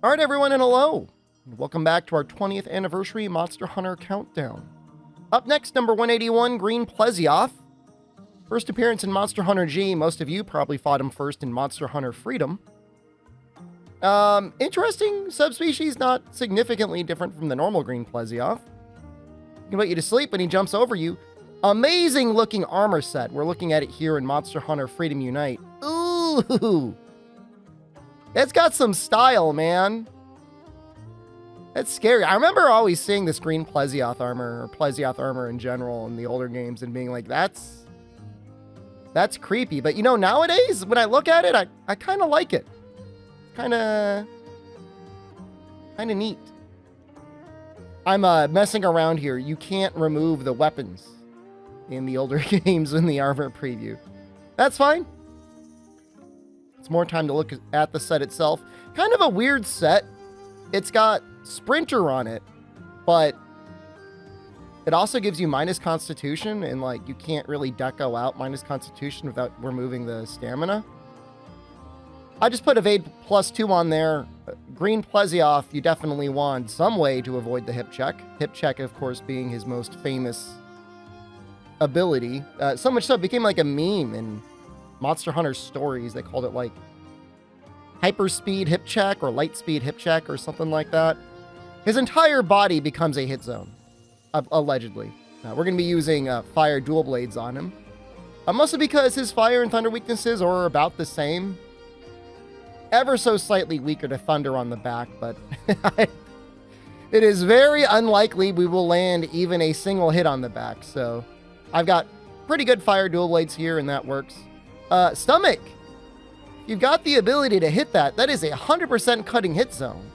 All right, everyone, and hello. Welcome back to our 20th anniversary Monster Hunter Countdown. Up next, number 181, Green Plesioth. First appearance in Monster Hunter G. Most of you probably fought him first in Monster Hunter Freedom. Interesting subspecies, not significantly different from the normal Green Plesioth. He can put you to sleep when he jumps over you. Amazing looking armor set. We're looking at it here in Monster Hunter Freedom Unite. Ooh! It's got some style, man. That's scary. I remember always seeing this green Plesioth armor, or Plesioth armor in general in the older games and being like, that's creepy. But you know, nowadays, when I look at it, I kind of like it. Kind of neat. I'm messing around here. You can't remove the weapons in the older games in the armor preview. That's fine. It's more time to look at the set itself. Kind of a weird set. It's got Sprinter on it, but it also gives you minus Constitution, and like you can't really deco out minus Constitution without removing the stamina. I just put Evade +2 on there. Green Plesioth, you definitely want some way to avoid the hip check. Hip check, of course, being his most famous ability. So much so it became like a meme in Monster Hunter stories. They called it like Hyperspeed hip check or light speed hip check or something like that. His entire body becomes a hit zone, allegedly. We're going to be using fire dual blades on him. Mostly because his fire and thunder weaknesses are about the same. Ever so slightly weaker to thunder on the back, but it is very unlikely we will land even a single hit on the back. So I've got pretty good fire dual blades here, and that works. Stomach. You've got the ability to hit that. That is a 100% cutting hit zone.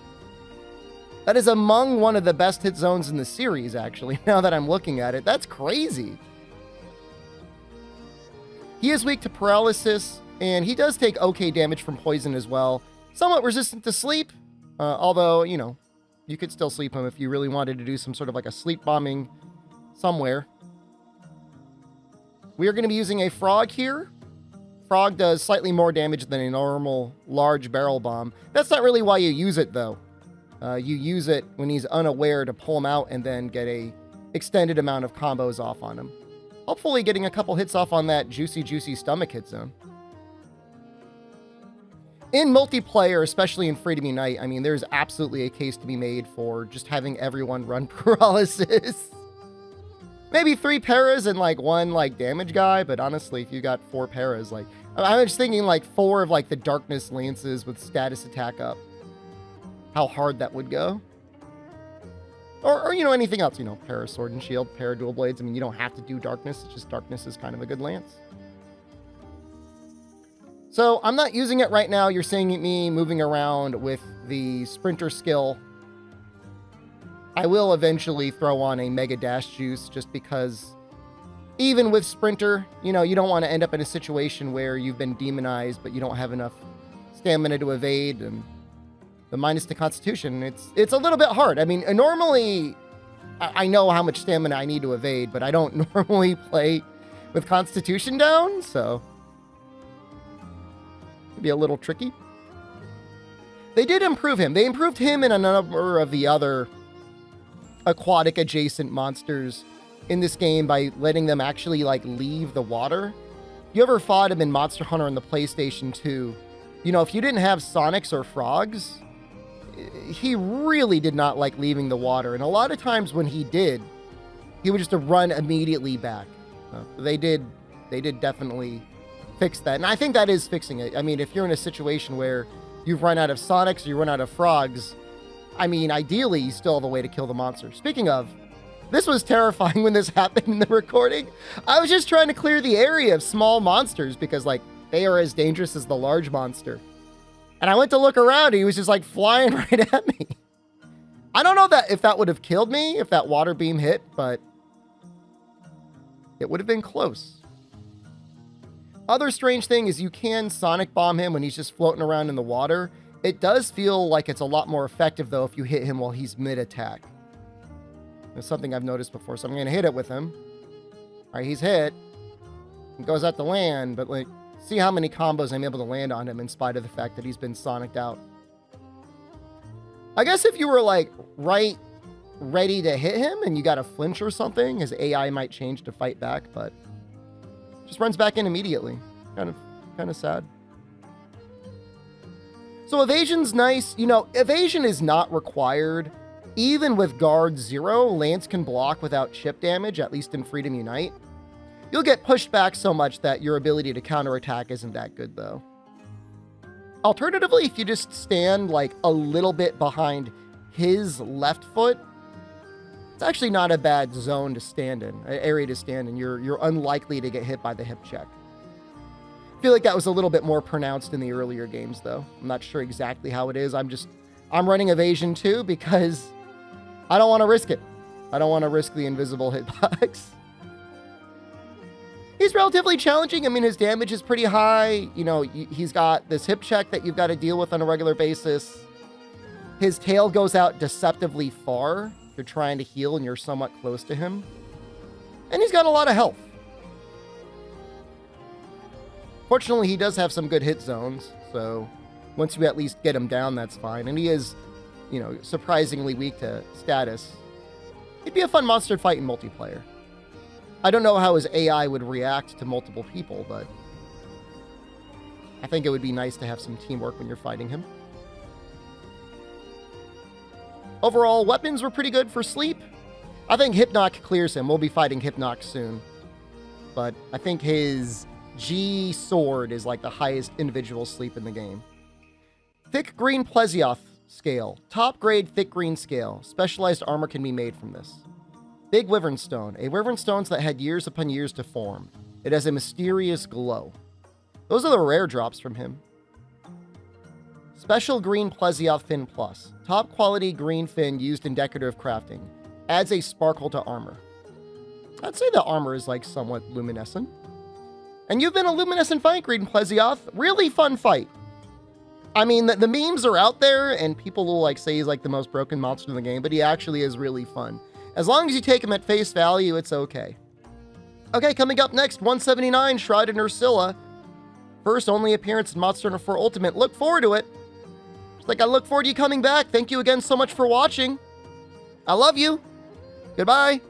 That is among one of the best hit zones in the series, actually, now that I'm looking at it. That's crazy. He is weak to paralysis, and he does take okay damage from poison as well. Somewhat resistant to sleep, although, you know, you could still sleep him if you really wanted to do some sort of like a sleep bombing somewhere. We are going to be using a frog here. Frog does slightly more damage than a normal large barrel bomb. That's not really why you use it, though. You use it when he's unaware to pull him out and then get a extended amount of combos off on him. Hopefully getting a couple hits off on that juicy stomach hit zone. In multiplayer, especially in Freedom Unite, I mean, there's absolutely a case to be made for just having everyone run paralysis. Maybe 3 paras and like 1 like damage guy, but honestly, if you got 4 paras, like I was thinking like 4 of like the darkness lances with status attack up. How hard that would go. Or you know, anything else, you know, para sword and shield, para dual blades. I mean, you don't have to do darkness. It's just darkness is kind of a good lance. So I'm not using it right now. You're seeing me moving around with the sprinter skill. I will eventually throw on a Mega Dash Juice just because even with Sprinter, you know, you don't want to end up in a situation where you've been demonized, but you don't have enough stamina to evade, and the minus to Constitution, it's a little bit hard. I mean, normally I know how much stamina I need to evade, but I don't normally play with Constitution down, so it'd be a little tricky. They did improve him. They improved him and a number of the other aquatic adjacent monsters in this game by letting them actually like leave the water. You ever fought him in Monster Hunter on the PlayStation 2? You know, if you didn't have Sonics or Frogs, he really did not like leaving the water. And a lot of times when he did, he would just run immediately back. They did definitely fix that. And I think that is fixing it. I mean, if you're in a situation where you've run out of Sonics or you run out of Frogs, I mean, ideally, you still have a way to kill the monster. Speaking of, this was terrifying when this happened in the recording. I was just trying to clear the area of small monsters because, like, they are as dangerous as the large monster. And I went to look around, and he was just, like, flying right at me. I don't know if that would have killed me, if that water beam hit, but it would have been close. Other strange thing is you can Sonic Bomb him when he's just floating around in the water. It does feel like it's a lot more effective, though, if you hit him while he's mid-attack. That's something I've noticed before, so I'm going to hit it with him. All right, he's hit. He goes out to land, but like, see how many combos I'm able to land on him in spite of the fact that he's been Sonic'd out. I guess if you were like right ready to hit him and you got a flinch or something, his AI might change to fight back, but just runs back in immediately. Kind of sad. So evasion's nice. You know, evasion is not required. Even with guard 0, Lance can block without chip damage, at least in Freedom Unite. You'll get pushed back so much that your ability to counterattack isn't that good, though. Alternatively, if you just stand like a little bit behind his left foot, it's actually not a bad zone to stand in, area to stand in. You're unlikely to get hit by the hip check. I feel like that was a little bit more pronounced in the earlier games, though. I'm not sure exactly how it is. I'm running evasion too because I don't want to risk it. I don't want to risk the invisible hitbox. He's relatively challenging. I mean, his damage is pretty high. You know, he's got this hip check that you've got to deal with on a regular basis. His tail goes out deceptively far if you're trying to heal and you're somewhat close to him. And he's got a lot of health. Fortunately, he does have some good hit zones, so once you at least get him down, that's fine. And he is, you know, surprisingly weak to status. It'd be a fun monster fight in multiplayer. I don't know how his AI would react to multiple people, but I think it would be nice to have some teamwork when you're fighting him. Overall, weapons were pretty good for sleep. I think Hypnoc clears him. We'll be fighting Hypnoc soon. But I think his G sword is like the highest individual sleep in the game. Thick green Plesioth scale. Top grade thick green scale. Specialized armor can be made from this. Big Wyvern Stone. A Wyvern Stone that had years upon years to form. It has a mysterious glow. Those are the rare drops from him. Special green Plesioth Fin Plus. Top quality green fin used in decorative crafting. Adds a sparkle to armor. I'd say the armor is like somewhat luminescent. And you've been a luminescent fight, Green Plesioth. Really fun fight. I mean, the memes are out there, and people will like say he's like the most broken monster in the game, but he actually is really fun. As long as you take him at face value, it's okay. Okay, coming up next, 179, Shrouded Ursula. First only appearance in Monster Hunter 4 Ultimate. Look forward to it. Just like I look forward to you coming back. Thank you again so much for watching. I love you. Goodbye.